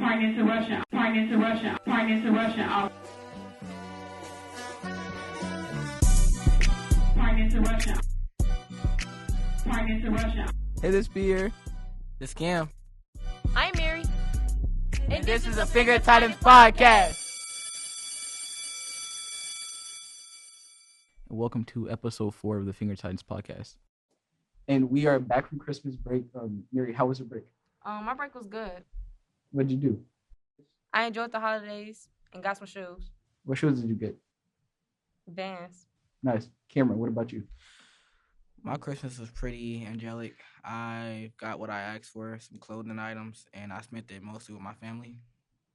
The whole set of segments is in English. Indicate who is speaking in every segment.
Speaker 1: Pregnant to Russia. Pregnant to Russia. Pregnant to Russia. Pregnant to Russia. Pregnant to Russia.
Speaker 2: Hey, this Beer.
Speaker 3: The Scam.
Speaker 4: I'm Mary.
Speaker 3: And this is a Fenger Titans podcast.
Speaker 2: Welcome to episode 4 of the Fenger Titans podcast. And we are back from Christmas break. Mary, how was your break?
Speaker 4: My break was good.
Speaker 2: What did you do?
Speaker 4: I enjoyed the holidays and got some shoes.
Speaker 2: What shoes did you get?
Speaker 4: Vans.
Speaker 2: Nice. Cameron, what about you?
Speaker 3: My Christmas was pretty angelic. I got what I asked for, some clothing items, and I spent it mostly with my family.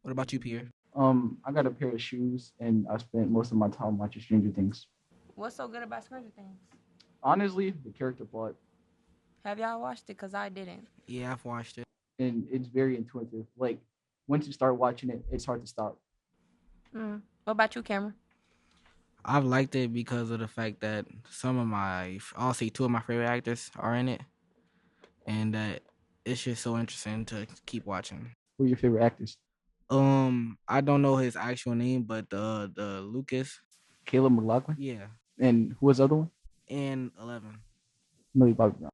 Speaker 3: What about you, Pierre?
Speaker 2: I got a pair of shoes, and I spent most of my time watching Stranger Things.
Speaker 4: What's so good about Stranger Things?
Speaker 2: Honestly, the character plot,
Speaker 4: Have y'all watched it? Because I didn't.
Speaker 3: Yeah, I've watched it.
Speaker 2: and it's very intuitive. Like, once you start watching it, it's hard to stop.
Speaker 4: What about you, Cameron?
Speaker 3: I've liked it because of the fact that I'll say 2 of my favorite actors are in it, and that it's just so interesting to keep watching.
Speaker 2: Who are your favorite actors?
Speaker 3: I don't know his actual name, but the Lucas,
Speaker 2: Caleb McLaughlin?
Speaker 3: yeah,
Speaker 2: And who was the other one?
Speaker 3: and 11.
Speaker 2: Millie Bobby Brown.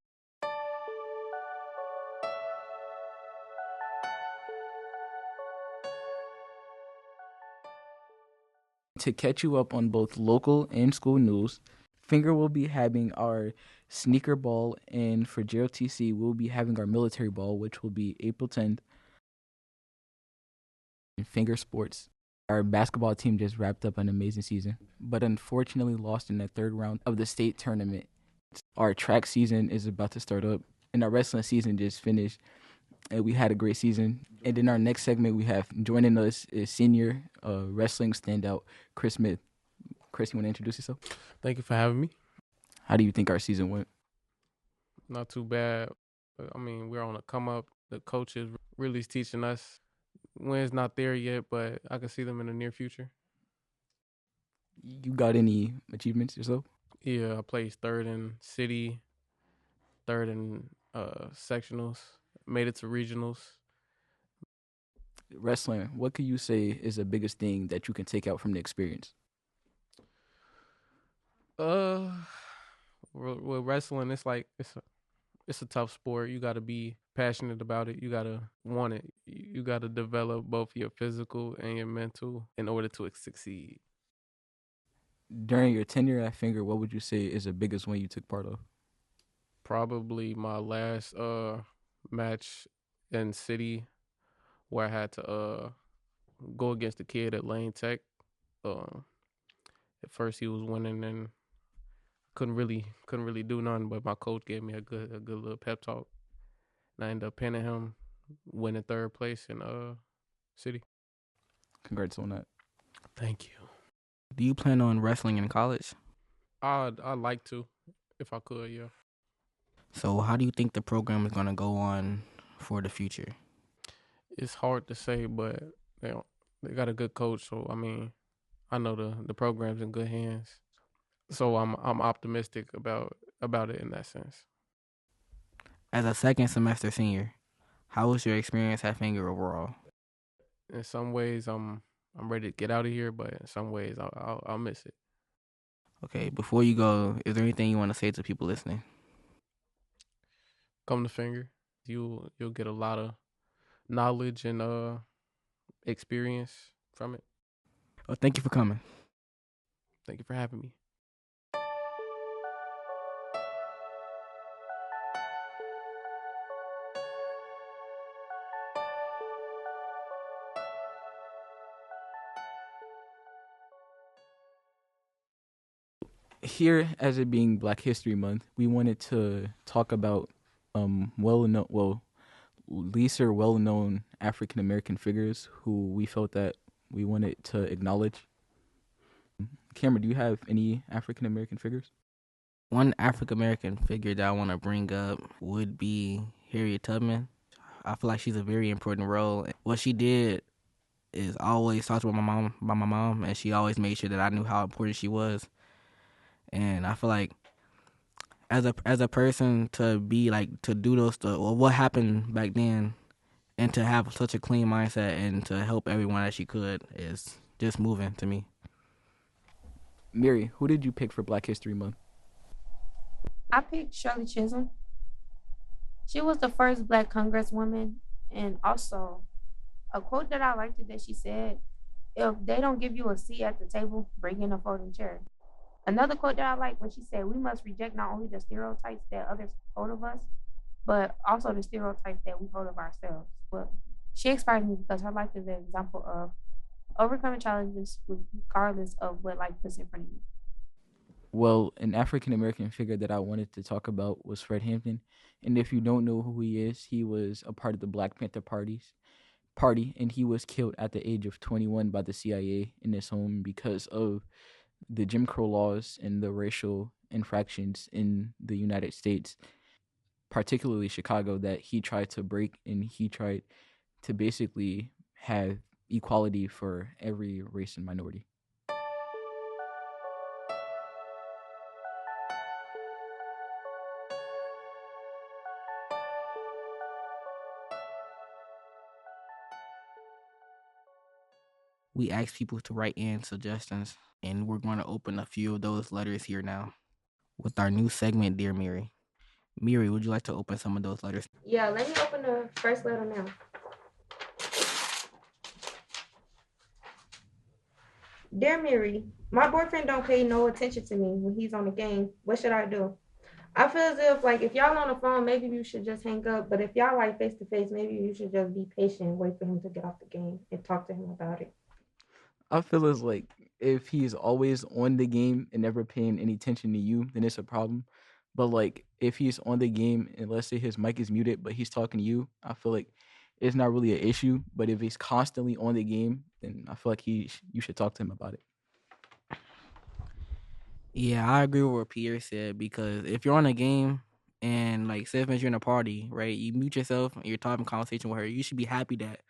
Speaker 2: To catch you up on both local and school news, Fenger will be having our sneaker ball, and for JOTC, we'll be having our military ball, which will be April 10th. In Fenger Sports, our basketball team just wrapped up an amazing season, but unfortunately lost in the third round of the state tournament. Our track season is about to start up, and our wrestling season just finished, and we had a great season. And in our next segment, we have joining us is senior wrestling standout Chris Smith. Chris, you want to introduce yourself?
Speaker 5: Thank you for having me.
Speaker 2: How do you think our season went?
Speaker 5: Not too bad. I mean, we're on a come up. The coaches really is teaching us. Win's not there yet, but I can see them in the near future.
Speaker 2: You got any achievements yourself?
Speaker 5: Yeah, I placed 3rd in city, 3rd in sectionals, made it to regionals.
Speaker 2: Wrestling, what could you say is the biggest thing that you can take out from the experience?
Speaker 5: With wrestling, it's like it's a tough sport. You got to be passionate about it. You got to want it. You got to develop both your physical and your mental in order to succeed.
Speaker 2: During your tenure at Fenger, what would you say is the biggest win you took part of?
Speaker 5: Probably my last match in city, where I had to go against the kid at Lane Tech. At first he was winning and couldn't really do nothing, but my coach gave me a good little pep talk, and I ended up pinning him, winning 3rd place in city.
Speaker 2: Congrats on that.
Speaker 5: Thank you.
Speaker 3: Do you plan on wrestling in college?
Speaker 5: I'd like to, if I could, yeah.
Speaker 3: So how do you think the program is going to go on for the future?
Speaker 5: It's hard to say, but they got a good coach, so I mean, I know the program's in good hands. So I'm optimistic about it in that sense.
Speaker 3: As a second semester senior, how was your experience at Fenger overall?
Speaker 5: In some ways, I'm ready to get out of here, but in some ways, I'll miss it.
Speaker 3: Okay, before you go, is there anything you want to say to people listening?
Speaker 5: Come to Fenger. You'll get a lot of knowledge and experience from it.
Speaker 3: Well, thank you for coming.
Speaker 5: Thank you for having me.
Speaker 2: Here, as it being Black History Month, we wanted to talk about lesser well-known African American figures who we felt that we wanted to acknowledge. Cameron, do you have any African American figures?
Speaker 3: One African American figure that I want to bring up would be Harriet Tubman. I feel like she's a very important role. What she did is always talk about my mom, and she always made sure that I knew how important she was. And I feel like as a person to be like to do those stuff, or what happened back then, and to have such a clean mindset and to help everyone that she could is just moving to me.
Speaker 2: Mary, who did you pick for Black History Month?
Speaker 4: I picked Shirley Chisholm. She was the first Black Congresswoman, and also a quote that I liked that she said, "If they don't give you a seat at the table, bring in a folding chair." Another quote that I like when she said, "We must reject not only the stereotypes that others hold of us, but also the stereotypes that we hold of ourselves." But she inspires me because her life is an example of overcoming challenges regardless of what life puts in front of you.
Speaker 2: Well, an African American figure that I wanted to talk about was Fred Hampton. And if you don't know who he is, he was a part of the Black Panther party, and he was killed at the age of 21 by the CIA in his home because of the Jim Crow laws and the racial infractions in the United States, particularly Chicago, that he tried to break, and he tried to basically have equality for every race and minority.
Speaker 3: We asked people to write in suggestions, and we're going to open a few of those letters here now with our new segment, Dear Miri. Miri, would you like to open some of those letters?
Speaker 4: Yeah, let me open the first letter now. Dear Miri, my boyfriend don't pay no attention to me when he's on the game. What should I do? I feel as if like if y'all on the phone, maybe you should just hang up. But if y'all like face to face, maybe you should just be patient and wait for him to get off the game and talk to him about it.
Speaker 2: I feel as like if he's always on the game and never paying any attention to you, then it's a problem. But like if he's on the game and let's say his mic is muted, but he's talking to you, I feel like it's not really an issue. But if he's constantly on the game, then I feel like you should talk to him about it.
Speaker 3: Yeah, I agree with what Pierre said because if you're on a game and like say if you're in a party, right, you mute yourself and you're talking conversation with her, you should be happy that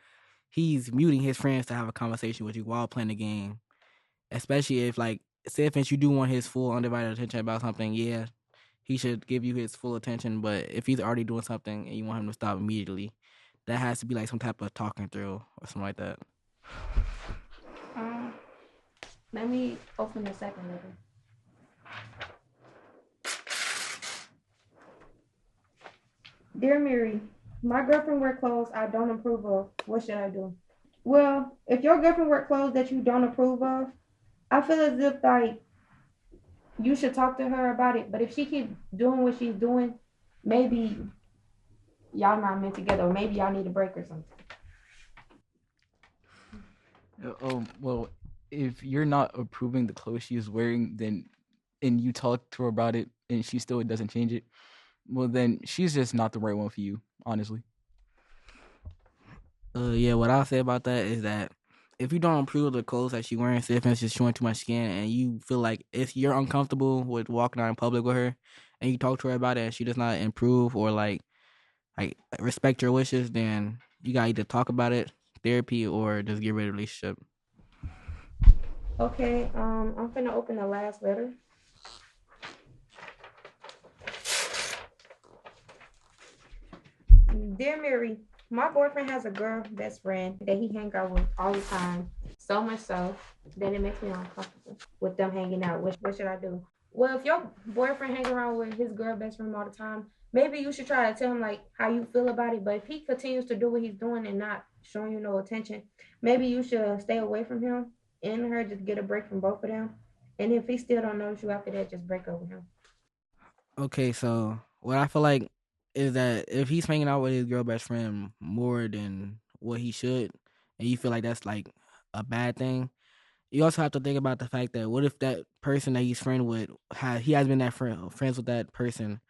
Speaker 3: he's muting his friends to have a conversation with you while playing the game. Especially if like say if you do want his full undivided attention about something, yeah, he should give you his full attention. But if he's already doing something and you want him to stop immediately, that has to be like some type of talking through or something like that.
Speaker 4: Let me open the second letter. Dear Miri, my girlfriend wear clothes I don't approve of. What should I do? Well, if your girlfriend wear clothes that you don't approve of, I feel as if like you should talk to her about it. But if she keep doing what she's doing, maybe y'all not meant together, or maybe y'all need a break or something.
Speaker 2: Well, if you're not approving the clothes she is wearing, then and you talk to her about it and she still doesn't change it, well then she's just not the right one for you, honestly.
Speaker 3: Yeah, what I'll say about that is that if you don't approve of the clothes that she's wearing, say if it's just showing too much skin, and you feel like if you're uncomfortable with walking out in public with her, and you talk to her about it, and she does not improve or like respect your wishes, then you gotta either talk about it, therapy, or just get rid of the relationship.
Speaker 4: Okay, I'm finna open the last letter. Dear Mary, my boyfriend has a girl best friend that he hang out with all the time. So much so that it makes me uncomfortable with them hanging out. What should I do? Well, if your boyfriend hang around with his girl best friend all the time, maybe you should try to tell him like how you feel about it. But if he continues to do what he's doing and not showing you no attention, maybe you should stay away from him and her, just get a break from both of them. And if he still don't notice you after that, just break up with him.
Speaker 3: Okay, so what I feel like is that if he's hanging out with his girl best friend more than what he should, and you feel like that's like a bad thing, you also have to think about the fact that what if that person that he's friend with he has been that friends with that person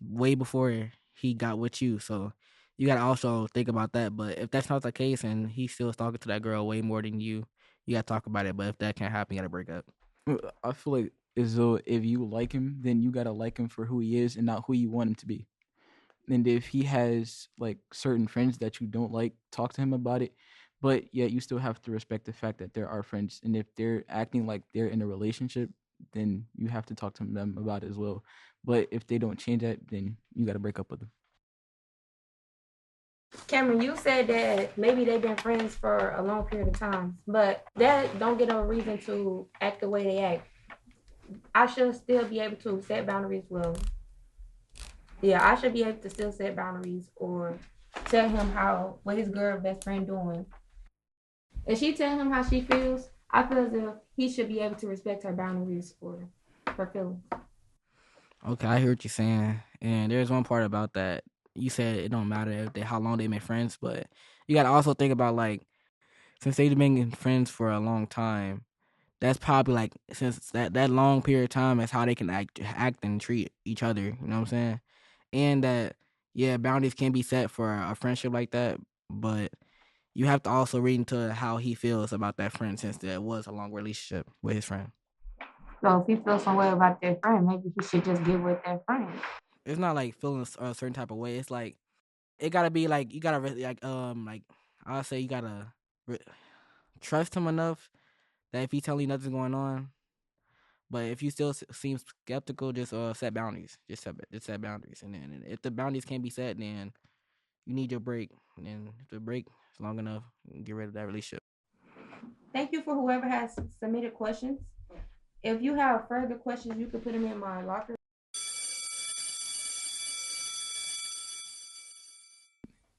Speaker 3: way before he got with you, so you gotta also think about that. But if that's not the case and he's still talking to that girl way more than you gotta talk about it. But if that can't happen, you gotta break up.
Speaker 2: I feel like as though if you like him, then you gotta like him for who he is and not who you want him to be. And if he has like certain friends that you don't like, talk to him about it. But yet you still have to respect the fact that there are friends, and if they're acting like they're in a relationship, then you have to talk to them about it as well. But if they don't change that, then you got to break up with them.
Speaker 4: Cameron, you said that maybe they've been friends for a long period of time, but that don't get no reason to act the way they act. I should still be able to set boundaries. Well, yeah, I should be able to still set boundaries or tell him how what his girl best friend doing. If she tell him how she feels, I feel as if he should be able to respect her boundaries or her feelings.
Speaker 3: Okay, I hear what you're saying, and there's one part about that. You said it don't matter if how long they been friends, but you gotta also think about like since they've been friends for a long time. That's probably like since that long period of time is how they can act and treat each other. You know what I'm saying? And that yeah, boundaries can be set for a friendship like that, but you have to also read into how he feels about that friend since there was a long relationship with his friend.
Speaker 4: So if he feels some way about their friend, maybe he should just get with that friend.
Speaker 3: It's not like feeling a certain type of way. It's like it gotta be like you gotta like I'll say you gotta re- trust him enough that if he telling you nothing's going on, but if you still seem skeptical, just set boundaries. Just set boundaries, and then if the boundaries can't be set, then you need your break. And then if the break is long enough, get rid of that relationship.
Speaker 4: Thank you for whoever has submitted questions. If you have further questions, you can put them in my locker.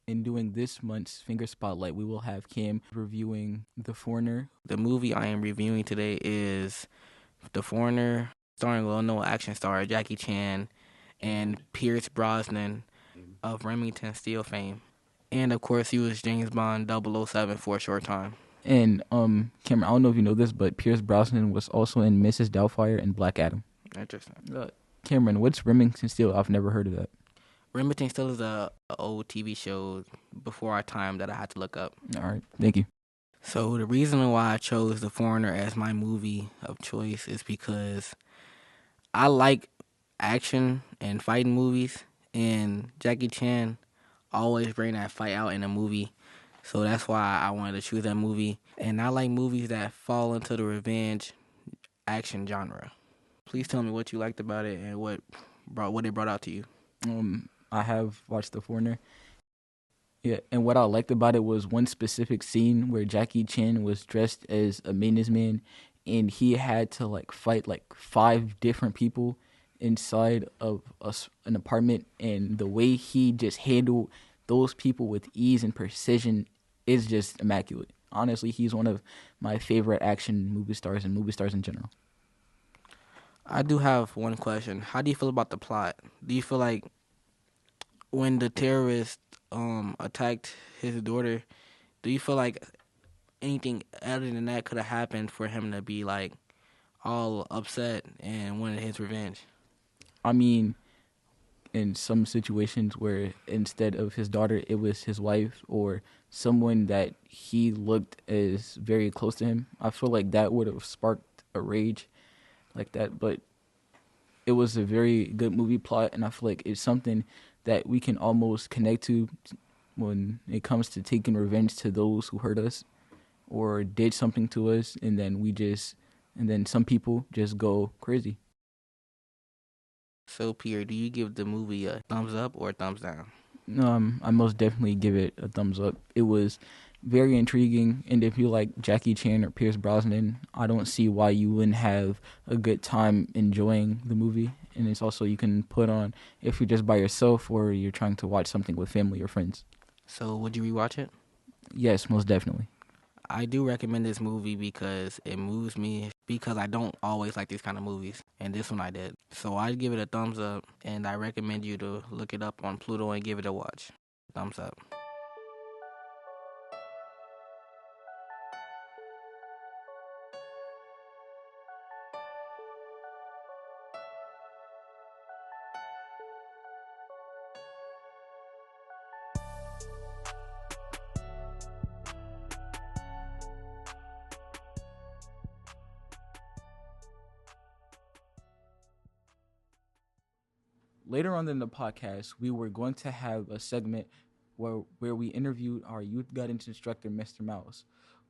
Speaker 2: In doing this month's Finger Spotlight, we will have Cam reviewing The Foreigner.
Speaker 3: The movie I am reviewing today is The Foreigner, starring well-known action star Jackie Chan and Pierce Brosnan of Remington Steele fame. And of course, he was James Bond 007 for a short time.
Speaker 2: And Cameron, I don't know if you know this, but Pierce Brosnan was also in Mrs. Doubtfire and Black Adam.
Speaker 3: Interesting.
Speaker 2: Cameron, what's Remington Steele? I've never heard of that.
Speaker 3: Remington Steele is a old TV show before our time that I had to look up.
Speaker 2: All right, thank you.
Speaker 3: So the reason why I chose The Foreigner as my movie of choice is because I like action and fighting movies, and Jackie Chan always bring that fight out in a movie. So that's why I wanted to choose that movie. And I like movies that fall into the revenge action genre. Please tell me what you liked about it and what it brought out to you.
Speaker 2: I have watched The Foreigner. Yeah, and what I liked about it was one specific scene where Jackie Chan was dressed as a maintenance man, and he had to like fight like 5 different people inside of an apartment, and the way he just handled those people with ease and precision is just immaculate. Honestly, he's one of my favorite action movie stars and movie stars in general.
Speaker 3: I do have one question. How do you feel about the plot? Do you feel like when the terrorist attacked his daughter, do you feel like anything other than that could have happened for him to be like all upset and wanted his revenge?
Speaker 2: I mean, in some situations where instead of his daughter, it was his wife or someone that he looked as very close to him, I feel like that would have sparked a rage like that. But it was a very good movie plot, and I feel like it's something that we can almost connect to when it comes to taking revenge to those who hurt us or did something to us, and then some people just go crazy.
Speaker 3: So, Pierre, do you give the movie a thumbs up or a thumbs down?
Speaker 2: I most definitely give it a thumbs up. It was very intriguing, and if you like Jackie Chan or Pierce Brosnan, I don't see why you wouldn't have a good time enjoying the movie. And it's also you can put on if you're just by yourself or you're trying to watch something with family or friends.
Speaker 3: So, would you rewatch it?
Speaker 2: Yes, most definitely.
Speaker 3: I do recommend this movie because it moves me because I don't always like these kind of movies, and this one I did. So I'd give it a thumbs up, and I recommend you to look it up on Pluto and give it a watch. Thumbs up.
Speaker 2: Later on in the podcast, we were going to have a segment where we interviewed our youth guidance instructor, Mr. Miles.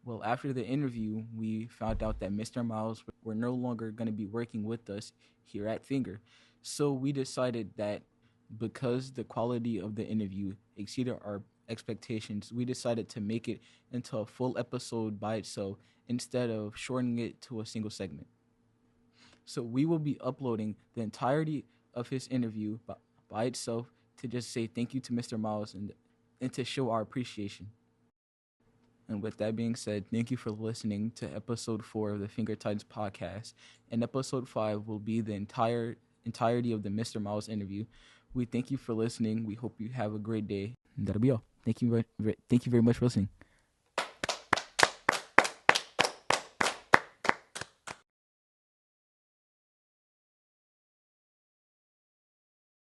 Speaker 2: Well, after the interview, we found out that Mr. Miles were no longer going to be working with us here at Fenger. So we decided that because the quality of the interview exceeded our expectations, we decided to make it into a full episode by itself instead of shortening it to a single segment. So we will be uploading the entirety of his interview by itself to just say thank you to Mr. Miles and to show our appreciation. And with that being said, thank you for listening to episode 4 of the Fenger Titans podcast. And episode 5 will be the entirety of the Mr. Miles interview. We thank you for listening. We hope you have a great day. And that'll be all. Thank you very much for listening.